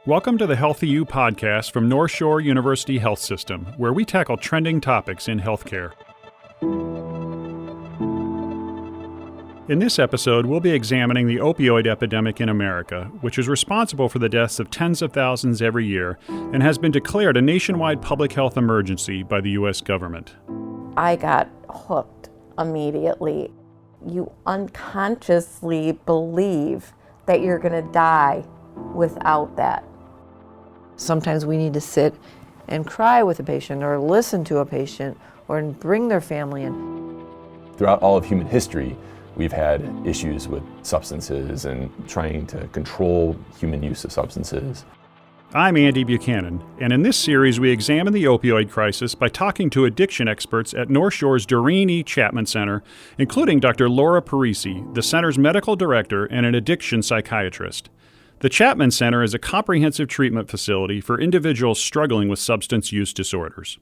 Welcome to the Healthy You podcast from NorthShore University Health System, where we tackle trending topics in healthcare. In this episode, we'll be examining the opioid epidemic in America, which is responsible for the deaths of tens of thousands every year and has been declared a nationwide public health emergency by the U.S. government. I got hooked immediately. You unconsciously believe that you're going to die without that. Sometimes we need to sit and cry with a patient or listen to a patient or bring their family in. Throughout all of human history, we've had issues with substances and trying to control human use of substances. I'm Andy Buchanan, and in this series we examine the opioid crisis by talking to addiction experts at NorthShore's Doreen E. Chapman Center, including Dr. Laura Parisi, the center's medical director and an addiction psychiatrist. The Chapman Center is a comprehensive treatment facility for individuals struggling with substance use disorders.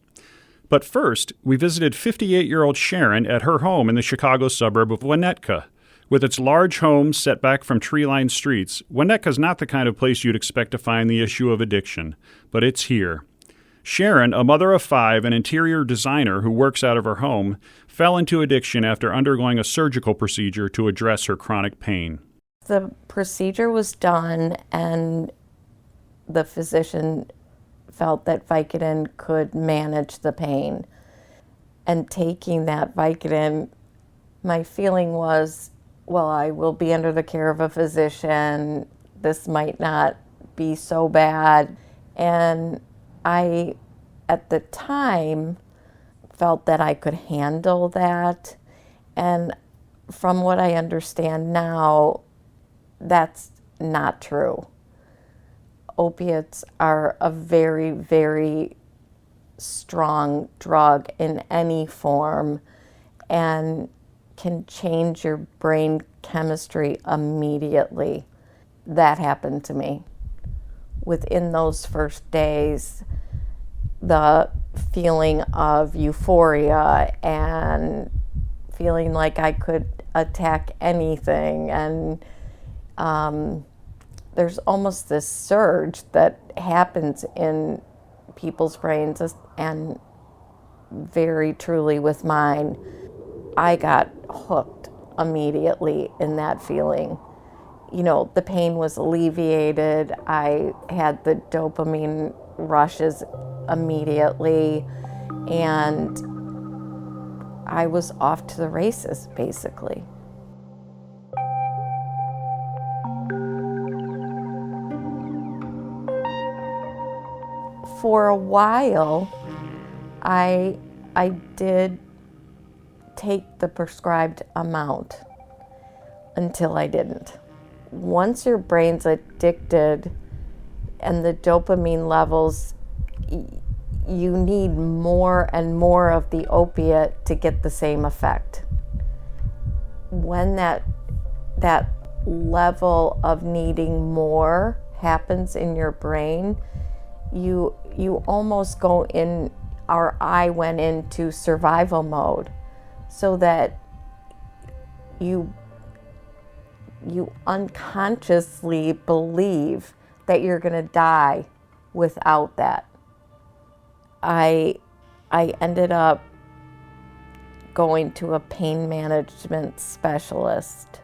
But first, we visited 58-year-old Sharon at her home in the Chicago suburb of Winnetka. With its large homes set back from tree-lined streets, Winnetka's not the kind of place you'd expect to find the issue of addiction, but it's here. Sharon, a mother of 5 and interior designer who works out of her home, fell into addiction after undergoing a surgical procedure to address her chronic pain. The procedure was done and the physician felt that Vicodin could manage the pain. And taking that Vicodin, my feeling was, well, I will be under the care of a physician. This might not be so bad. And I, at the time, felt that I could handle that. And from what I understand now, that's not true. Opiates are a very, very strong drug in any form and can change your brain chemistry immediately. That happened to me. Within those first days, the feeling of euphoria and feeling like I could attack anything, and there's almost this surge that happens in people's brains, and very truly with mine. I got hooked immediately in that feeling. You know, the pain was alleviated. I had the dopamine rushes immediately, and I was off to the races, basically. For a while, I did take the prescribed amount until I didn't. Once your brain's addicted and the dopamine levels, you need more and more of the opiate to get the same effect. When that level of needing more happens in your brain, you almost go in, or I went into survival mode, so that you unconsciously believe that you're going to die without that. I ended up going to a pain management specialist,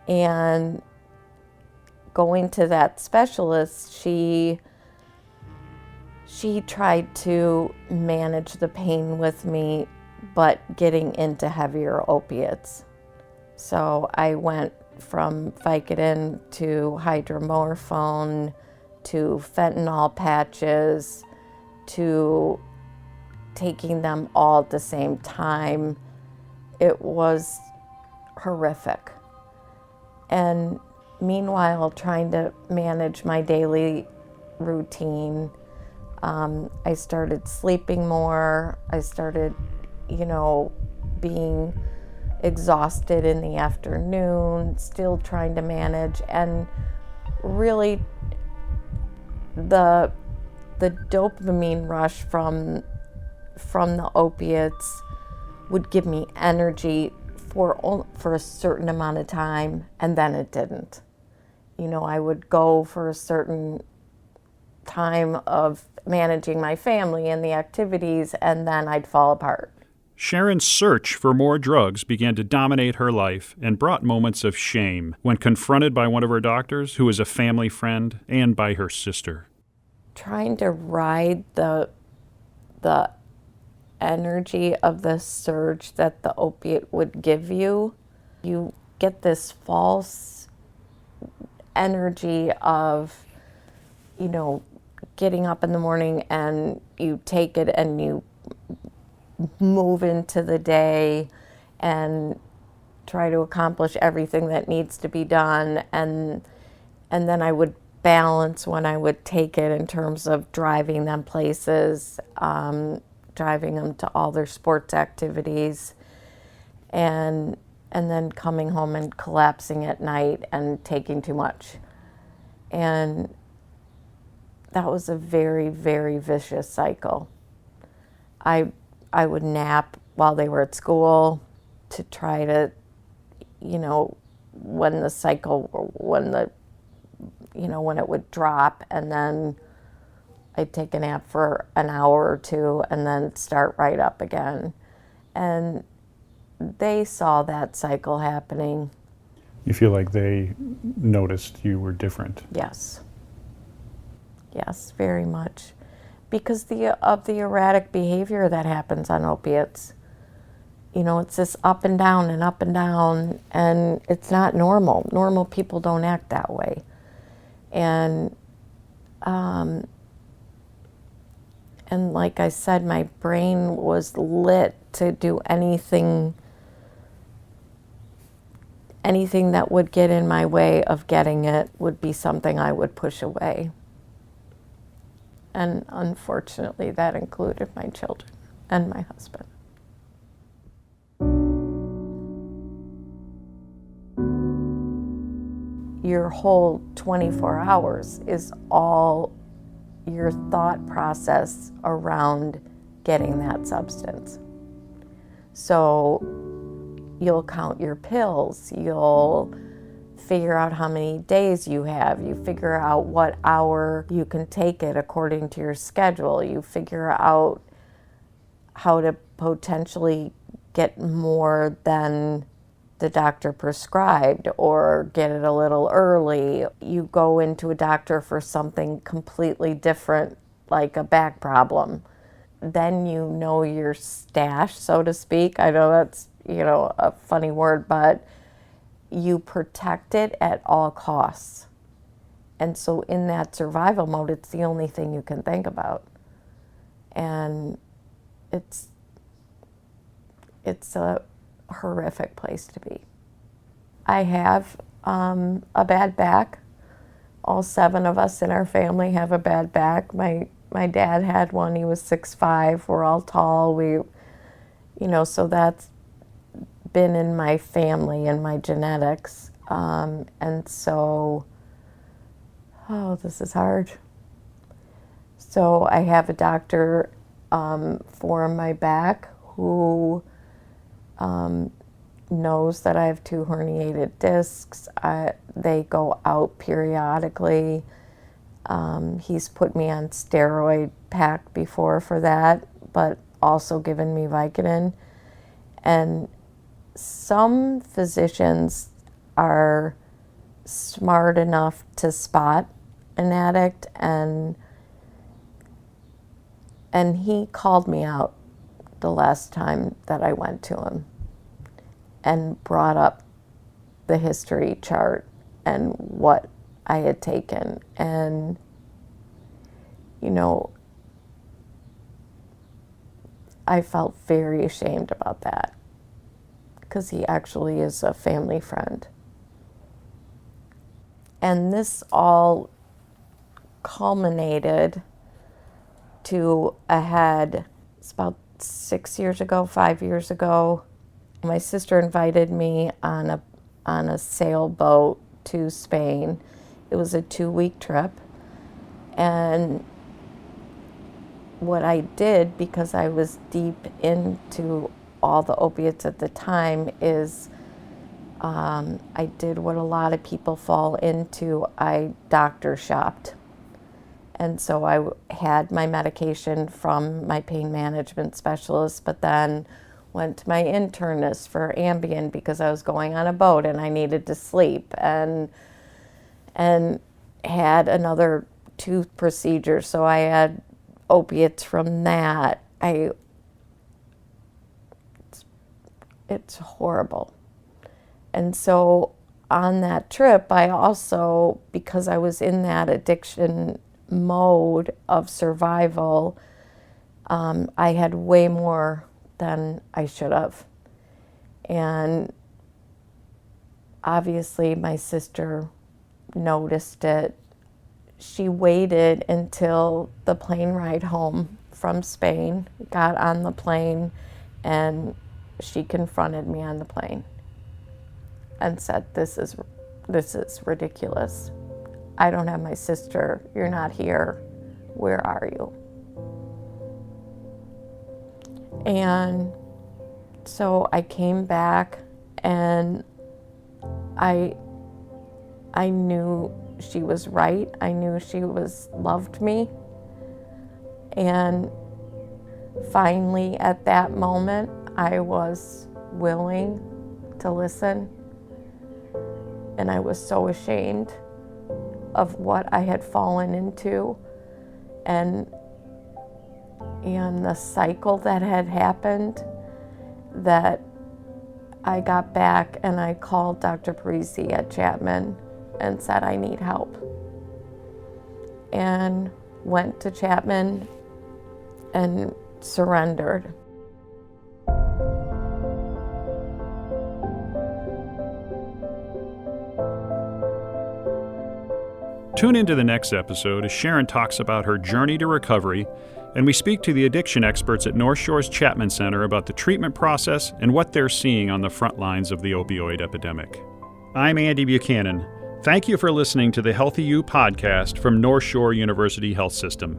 and going to that specialist, she tried to manage the pain with me, but getting into heavier opiates. So I went from Vicodin to hydromorphone to fentanyl patches to taking them all at the same time. It was horrific. And meanwhile, trying to manage my daily routine, I started sleeping more. I started, being exhausted in the afternoon, still trying to manage. And really, the dopamine rush from the opiates would give me energy for a certain amount of time, and then it didn't. I would go for a certain time of managing my family and the activities, and then I'd fall apart. Sharon's search for more drugs began to dominate her life and brought moments of shame when confronted by one of her doctors, who was a family friend, and by her sister. Trying to ride the energy of the surge that the opiate would give you, you get this false energy of, getting up in the morning and you take it and you move into the day and try to accomplish everything that needs to be done, and then I would balance when I would take it in terms of driving them places, driving them to all their sports activities, and then coming home and collapsing at night and taking too much. And that was a very, very vicious cycle. I would nap while they were at school to try to, when it would drop, and then I'd take a nap for an hour or two and then start right up again. And they saw that cycle happening. You feel like they noticed you were different? Yes. Yes, very much. Because of the erratic behavior that happens on opiates. It's this up and down and up and down, and it's not normal. Normal people don't act that way. And like I said, my brain was lit to do anything that would get in my way of getting it would be something I would push away. And unfortunately, that included my children and my husband. Your whole 24 hours is all your thought process around getting that substance. So you'll count your pills, you'll figure out how many days you have, you figure out what hour you can take it according to your schedule, you figure out how to potentially get more than the doctor prescribed or get it a little early. You go into a doctor for something completely different, like a back problem. Then you know your stash, so to speak. I know that's, a funny word, but you protect it at all costs. And so in that survival mode, it's the only thing you can think about. And it's a horrific place to be. I have a bad back. All 7 of us in our family have a bad back. My dad had one. He was 6'5". We're all tall. So that's been in my family and my genetics. And so, this is hard. So I have a doctor for my back who knows that I have 2 herniated discs. They go out periodically. He's put me on steroid pack before for that, but also given me Vicodin. And some physicians are smart enough to spot an addict, and he called me out the last time that I went to him and brought up the history chart and what I had taken. And, I felt very ashamed about that because he actually is a family friend. And this all culminated to it's about 5 years ago. My sister invited me on a sailboat to Spain. It was a 2-week trip. And what I did, because I was deep into all the opiates at the time, is I did what a lot of people fall into. I doctor shopped. And so I had my medication from my pain management specialist, but then went to my internist for Ambien because I was going on a boat and I needed to sleep, and had another 2 procedures. So I had opiates from that. It's horrible. And so on that trip, I also, because I was in that addiction mode of survival, I had way more than I should have. And obviously my sister noticed it. She waited until the plane ride home from Spain, got on the plane, and she confronted me on the plane and said, this is ridiculous. I don't have my sister. You're not here. Where are you? And so I came back, and I knew she was right. I knew she loved me. And finally, at that moment, I was willing to listen. And I was so ashamed of what I had fallen into, and the cycle that had happened, that I got back and I called Dr. Parisi at Chapman and said, I need help. And went to Chapman and surrendered. Tune into the next episode as Sharon talks about her journey to recovery, and we speak to the addiction experts at NorthShore's Chapman Center about the treatment process and what they're seeing on the front lines of the opioid epidemic. I'm Andy Buchanan. Thank you for listening to the Healthy You podcast from NorthShore University Health System.